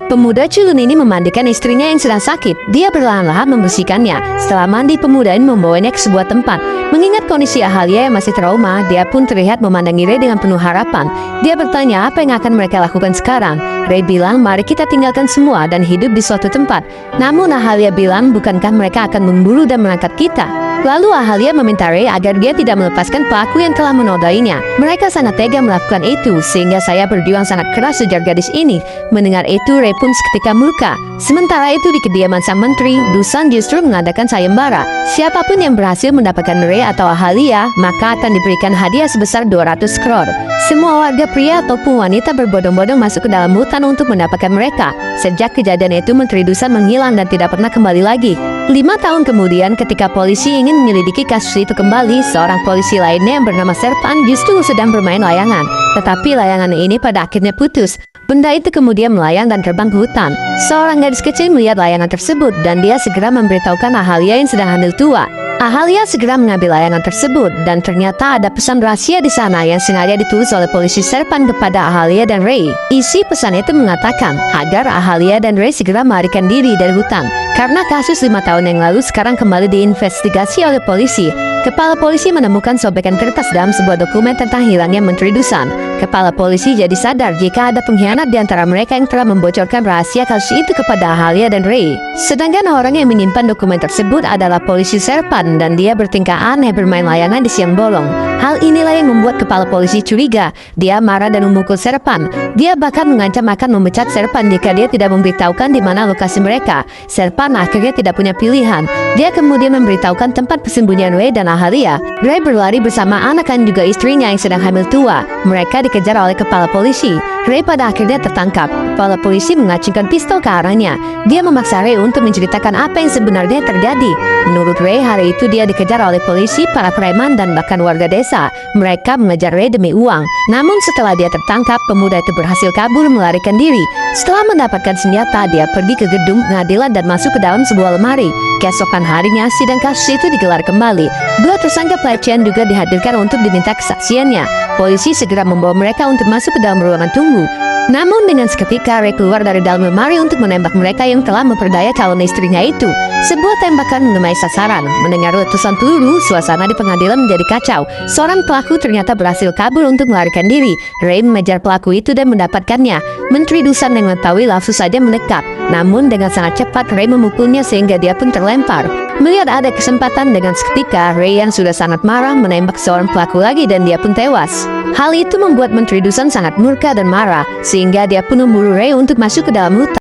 Pemuda culun ini memandikan istrinya yang sedang sakit. Dia perlahan-lahan membersihkannya. Setelah mandi, pemuda ini membawanya ke sebuah tempat. Mengingat kondisi Ahalia yang masih trauma, dia pun terlihat memandangi Ray dengan penuh harapan. Dia bertanya apa yang akan mereka lakukan sekarang. Ray bilang, mari kita tinggalkan semua dan hidup di suatu tempat. Namun Ahalia bilang, bukankah mereka akan memburu dan mengangkat kita? Lalu Ahalia meminta Ray agar dia tidak melepaskan pelaku yang telah menodainya. Mereka sangat tega melakukan itu, sehingga saya berjuang sangat keras sejak gadis ini. Mendengar itu, Ray pun seketika murka. Sementara itu di kediaman sang menteri, Dusan justru mengadakan sayembara. Siapapun yang berhasil mendapatkan Ray atau Ahalia, maka akan diberikan hadiah sebesar 200 crore. Semua warga pria ataupun wanita berbondong-bondong masuk ke dalam hutan untuk mendapatkan mereka. Sejak kejadian itu, Menteri Dusan menghilang dan tidak pernah kembali lagi. 5 tahun kemudian, ketika polisi ingin menyelidiki kasus itu kembali, seorang polisi lainnya yang bernama Serpan justru sedang bermain layangan. Tetapi layangan ini pada akhirnya putus. Benda itu kemudian melayang dan terbang ke hutan. Seorang gadis kecil melihat layangan tersebut dan dia segera memberitahukan Ahalia yang sedang hamil tua. Ahalia segera mengambil layangan tersebut dan ternyata ada pesan rahasia di sana yang sengaja ditulis oleh polisi Serpan kepada Ahalia dan Ray. Isi pesan itu mengatakan agar Ahalia dan Ray segera melarikan diri dari hutan. Karena kasus 5 tahun yang lalu sekarang kembali diinvestigasi oleh polisi. Kepala polisi menemukan sobekan kertas dalam sebuah dokumen tentang hilangnya Menteri Dusan. Kepala polisi jadi sadar jika ada pengkhianat di antara mereka yang telah membocorkan rahasia kasus itu kepada Ahalia dan Ray. Sedangkan orang yang menyimpan dokumen tersebut adalah polisi Serpan dan dia bertingkah aneh bermain layangan di siang bolong. Hal inilah yang membuat kepala polisi curiga. Dia marah dan memukul Serpan. Dia bahkan mengancam akan memecat Serpan jika dia tidak memberitahukan di mana lokasi mereka. Serpan akhirnya tidak punya pilihan. Dia kemudian memberitahukan tempat persembunyian Ray dan Ahalia. Ray berlari bersama anak dan juga istrinya yang sedang hamil tua. Mereka dikejar oleh kepala polisi. Ray pada akhirnya tertangkap. Kepala polisi mengacungkan pistol ke arahnya. Dia memaksa Ray untuk menceritakan apa yang sebenarnya terjadi. Menurut Ray, hari itu dia dikejar oleh polisi, para preman, dan bahkan warga desa. Mereka mengejar Ray demi uang. Namun setelah dia tertangkap, pemuda itu berhasil kabur melarikan diri. Setelah mendapatkan senjata, dia pergi ke gedung pengadilan dan masuk ke dalam sebuah lemari. Keesokan harinya, sidang kasus itu digelar kembali. Dua tersangka pelecehan juga dihadirkan untuk diminta kesaksiannya. Polisi segera membawa mereka untuk masuk ke dalam ruangan tunggu. Namun dengan seketika Ray keluar dari dalam lemari untuk menembak mereka yang telah memperdaya calon istrinya itu. Sebuah tembakan mengenai sasaran. Mendengar letusan peluru, suasana di pengadilan menjadi kacau. Seorang pelaku ternyata berhasil kabur untuk melarikan diri. Ray mengejar pelaku itu dan mendapatkannya. Menteri Dusan yang mengetahui langsung saja mendekat. Namun dengan sangat cepat Ray memukulnya sehingga dia pun terlempar. Melihat ada kesempatan, dengan seketika Ray yang sudah sangat marah menembak seorang pelaku lagi dan dia pun tewas. Hal itu membuat Menteri Dusan sangat murka dan marah, sehingga dia pun memburu Ray untuk masuk ke dalam hutan.